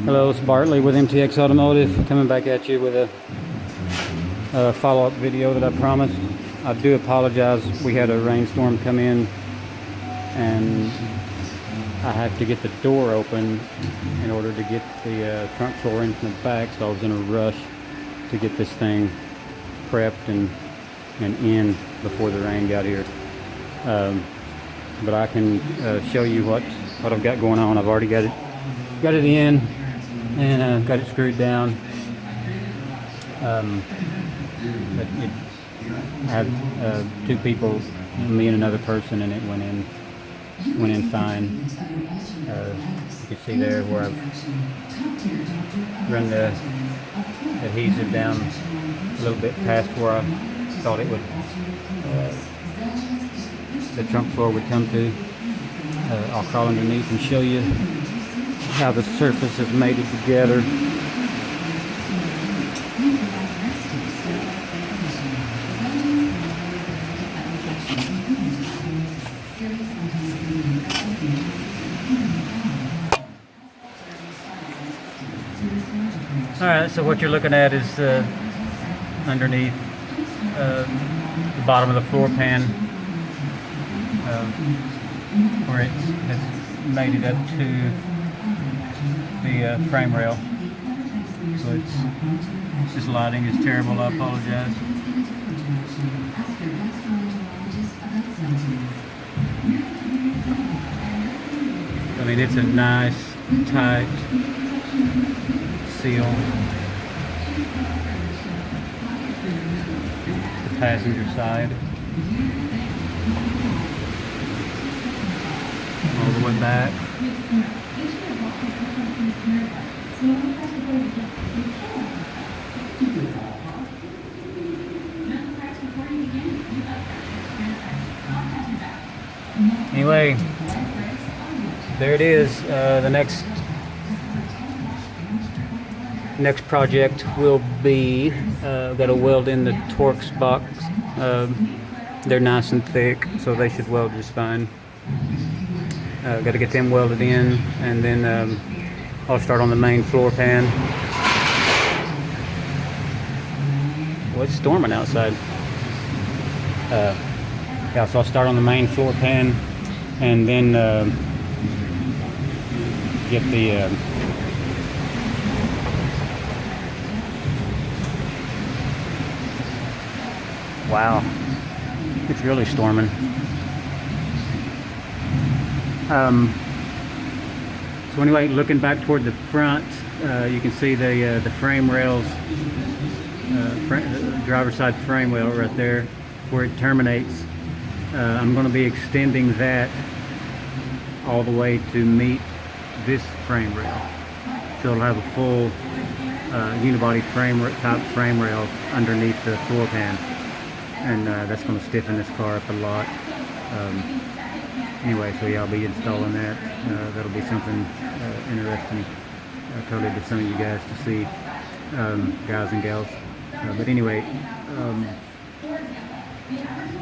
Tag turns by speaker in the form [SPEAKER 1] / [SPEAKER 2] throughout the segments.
[SPEAKER 1] Hello, it's Bartley with MTX Automotive, coming back at you with a follow-up video that I promised. I do apologize, we had a rainstorm come in and I had to get the door open in order to get the trunk floor in from the back, so I was in a rush to get this thing prepped and in before the rain got here. But I can show you what I've got going on. I've already got it in and got it screwed down. But I had two people, me and another person, and it went in fine. You can see there where I've run the adhesive down a little bit past where I thought it would, the trunk floor would come to. I'll crawl underneath and show you how the surface is mated together. Alright, so what you're looking at is underneath the bottom of the floor pan, where it's mated up to the frame rail. So this lighting is terrible, I apologize. I mean, it's a nice, tight seal. The passenger side. All the way back. Anyway, there it is. The next project will be got to weld in the Trunck box. They're nice and thick, so they should weld just fine. Got to get them welded in, and then I'll start on the main floor pan. Well, it's storming outside. Yeah, so I'll start on the main floor pan, and then get the wow, it's really storming. So anyway, looking back toward the front, you can see the frame rails, driver's side frame rail right there where it terminates. I'm going to be extending that all the way to meet this frame rail, so it'll have a full unibody type frame rail underneath the floor pan, and that's going to stiffen this car up a lot. Anyway, so yeah, I'll be installing that. That'll be something interesting, totally to some of you guys to see, guys and gals. But anyway,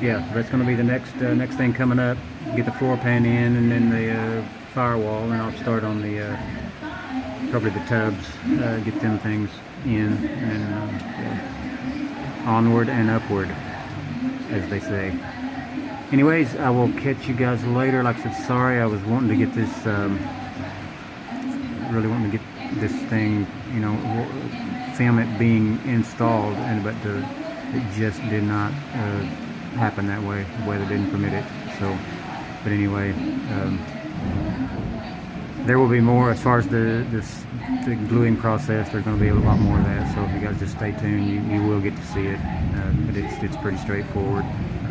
[SPEAKER 1] yeah, that's going to be the next thing coming up. Get the floor pan in, and then the firewall, and I'll start on the probably the tubs, get them things in, and onward and upward, as they say. Anyways, I will catch you guys later. Like I said, sorry, I was wanting to get this, really wanting to get this thing, you know, film it being installed, but it just did not happen that way. The weather didn't permit it. So, but anyway, there will be more as far as the gluing process. There's going to be a lot more of that. So if you guys just stay tuned, you will get to see it. But it's pretty straightforward.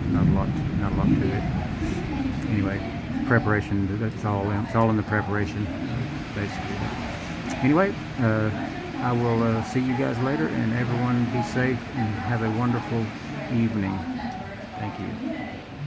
[SPEAKER 1] Not a lot to it. Anyway, preparation. It's all in the preparation, basically. Anyway, I will see you guys later, and everyone be safe and have a wonderful evening. Thank you.